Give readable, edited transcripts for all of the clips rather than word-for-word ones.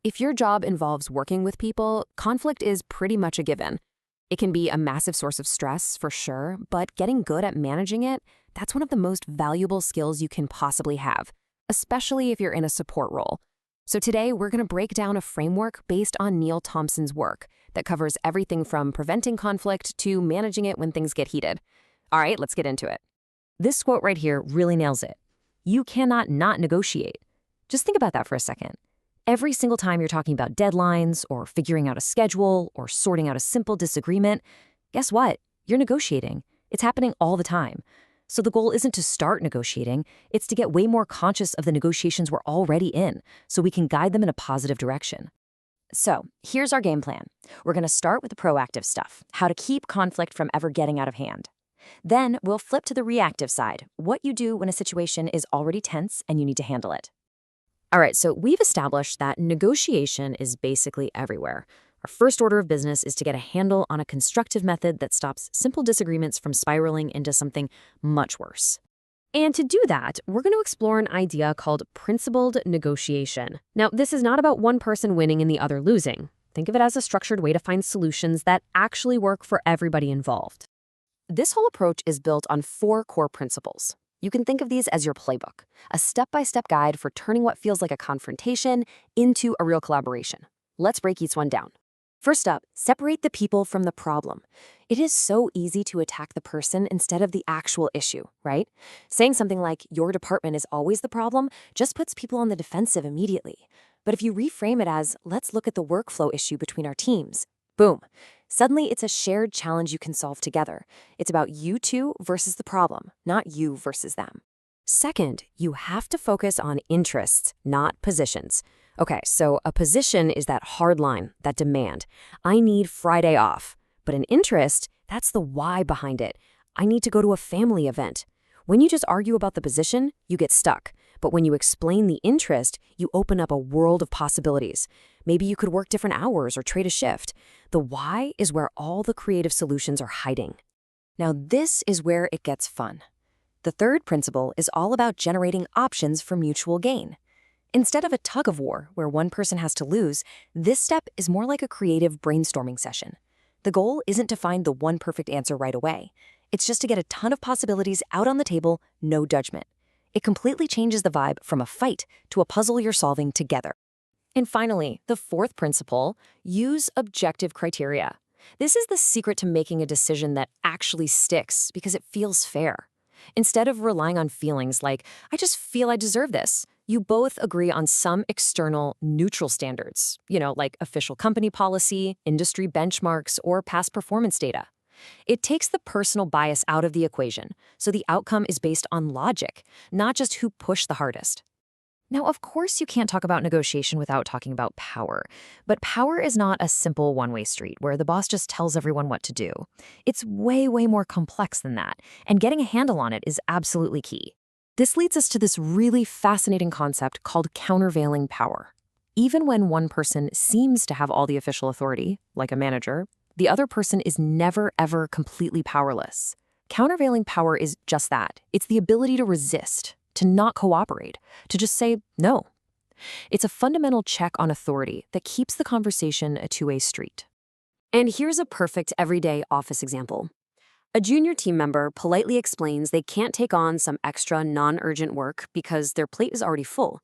If your job involves working with people, conflict is pretty much a given. It can be a massive source of stress, for sure, but getting good at managing it, that's one of the most valuable skills you can possibly have, especially if you're in a support role. So today, we're going to break down a framework based on Niel Thompson's work that covers everything from preventing conflict to managing it when things get heated. All right, let's get into it. This quote right here really nails it. You cannot not negotiate. Just think about that for a second. Every single time you're talking about deadlines or figuring out a schedule or sorting out a simple disagreement, guess what? You're negotiating. It's happening all the time. So the goal isn't to start negotiating, it's to get way more conscious of the negotiations we're already in so we can guide them in a positive direction. So here's our game plan. We're going to start with the proactive stuff, how to keep conflict from ever getting out of hand. Then we'll flip to the reactive side, what you do when a situation is already tense and you need to handle it. All right, so we've established that negotiation is basically everywhere. Our first order of business is to get a handle on a constructive method that stops simple disagreements from spiraling into something much worse. And to do that, we're going to explore an idea called principled negotiation. Now, this is not about one person winning and the other losing. Think of it as a structured way to find solutions that actually work for everybody involved. This whole approach is built on 4 core principles. You can think of these as your playbook, a step-by-step guide for turning what feels like a confrontation into a real collaboration. Let's break each one down. First up, separate the people from the problem. It is so easy to attack the person instead of the actual issue, right? Saying something like, your department is always the problem, just puts people on the defensive immediately. But if you reframe it as, let's look at the workflow issue between our teams, boom. Suddenly, it's a shared challenge you can solve together. It's about you two versus the problem, not you versus them. Second, you have to focus on interests, not positions. Okay, so a position is that hard line, that demand. I need Friday off. But an interest, that's the why behind it. I need to go to a family event. When you just argue about the position, you get stuck. But when you explain the interest, you open up a world of possibilities. Maybe you could work different hours or trade a shift. The why is where all the creative solutions are hiding. Now, this is where it gets fun. The third principle is all about generating options for mutual gain. Instead of a tug-of-war where one person has to lose, this step is more like a creative brainstorming session. The goal isn't to find the one perfect answer right away. It's just to get a ton of possibilities out on the table, no judgment. It completely changes the vibe from a fight to a puzzle you're solving together. And finally, the fourth principle, use objective criteria. This is the secret to making a decision that actually sticks because it feels fair. Instead of relying on feelings like, I just feel I deserve this, you both agree on some external, neutral standards, like official company policy, industry benchmarks, or past performance data. It takes the personal bias out of the equation, so the outcome is based on logic, not just who pushed the hardest. Now, of course, you can't talk about negotiation without talking about power. But power is not a simple one-way street where the boss just tells everyone what to do. It's way, way more complex than that, and getting a handle on it is absolutely key. This leads us to this really fascinating concept called countervailing power. Even when one person seems to have all the official authority, like a manager, the other person is never, ever completely powerless. Countervailing power is just that. It's the ability to resist, to not cooperate, to just say no. It's a fundamental check on authority that keeps the conversation a two-way street. And here's a perfect everyday office example. A junior team member politely explains they can't take on some extra non-urgent work because their plate is already full.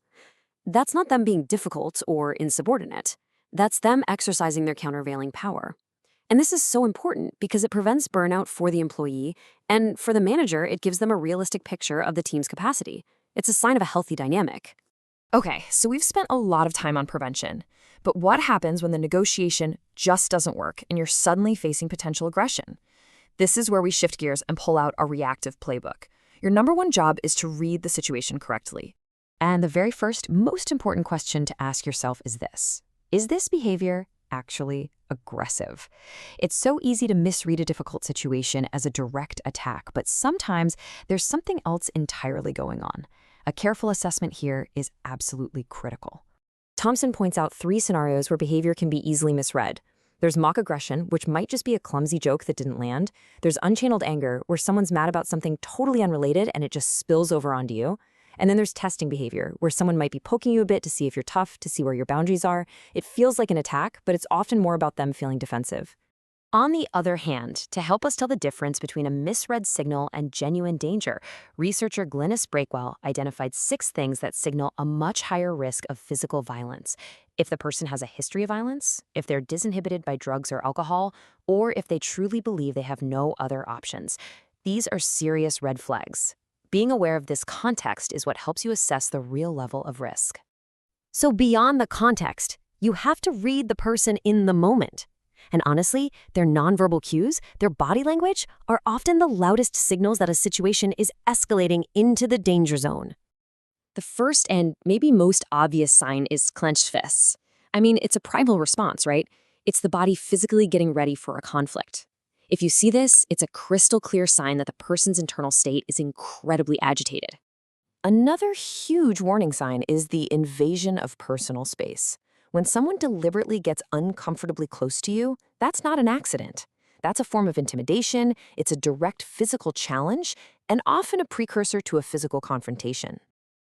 That's not them being difficult or insubordinate. That's them exercising their countervailing power. And this is so important because it prevents burnout for the employee, and for the manager, it gives them a realistic picture of the team's capacity. It's a sign of a healthy dynamic. Okay, so we've spent a lot of time on prevention. But what happens when the negotiation just doesn't work and you're suddenly facing potential aggression? This is where we shift gears and pull out a reactive playbook. Your number one job is to read the situation correctly. And the very first, most important question to ask yourself is this: is this behavior actually aggressive? It's so easy to misread a difficult situation as a direct attack, but sometimes there's something else entirely going on. A careful assessment here is absolutely critical. Thompson points out 3 scenarios where behavior can be easily misread. There's mock aggression, which might just be a clumsy joke that didn't land. There's unchanneled anger, where someone's mad about something totally unrelated and it just spills over onto you. And then there's testing behavior, where someone might be poking you a bit to see if you're tough, to see where your boundaries are. It feels like an attack, but it's often more about them feeling defensive. On the other hand, to help us tell the difference between a misread signal and genuine danger, researcher Glynis Breakwell identified 6 things that signal a much higher risk of physical violence. If the person has a history of violence, if they're disinhibited by drugs or alcohol, or if they truly believe they have no other options. These are serious red flags. Being aware of this context is what helps you assess the real level of risk. So beyond the context, you have to read the person in the moment. And honestly, their nonverbal cues, their body language, are often the loudest signals that a situation is escalating into the danger zone. The first and maybe most obvious sign is clenched fists. I mean, it's a primal response, right? It's the body physically getting ready for a conflict. If you see this, it's a crystal clear sign that the person's internal state is incredibly agitated. Another huge warning sign is the invasion of personal space. When someone deliberately gets uncomfortably close to you, that's not an accident. That's a form of intimidation, it's a direct physical challenge, and often a precursor to a physical confrontation.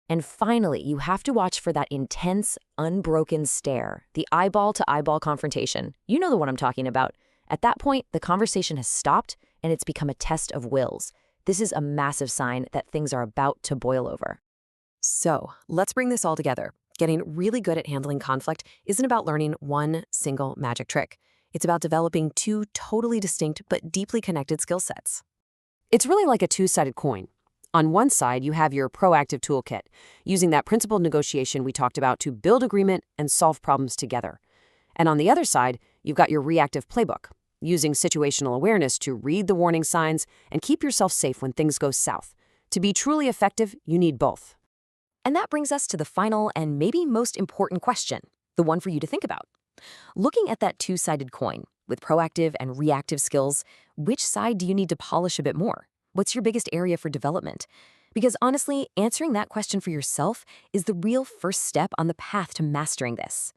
And finally, you have to watch for that intense, unbroken stare, the eyeball-to-eyeball confrontation. You know the one I'm talking about. At that point, the conversation has stopped, and it's become a test of wills. This is a massive sign that things are about to boil over. So, let's bring this all together. Getting really good at handling conflict isn't about learning one single magic trick. It's about developing 2 totally distinct but deeply connected skill sets. It's really like a two-sided coin. On one side, you have your proactive toolkit, using that principled negotiation we talked about to build agreement and solve problems together. And on the other side, you've got your reactive playbook, using situational awareness to read the warning signs and keep yourself safe when things go south. To be truly effective, you need both. And that brings us to the final and maybe most important question, the one for you to think about. Looking at that two-sided coin, with proactive and reactive skills, which side do you need to polish a bit more? What's your biggest area for development? Because honestly, answering that question for yourself is the real first step on the path to mastering this.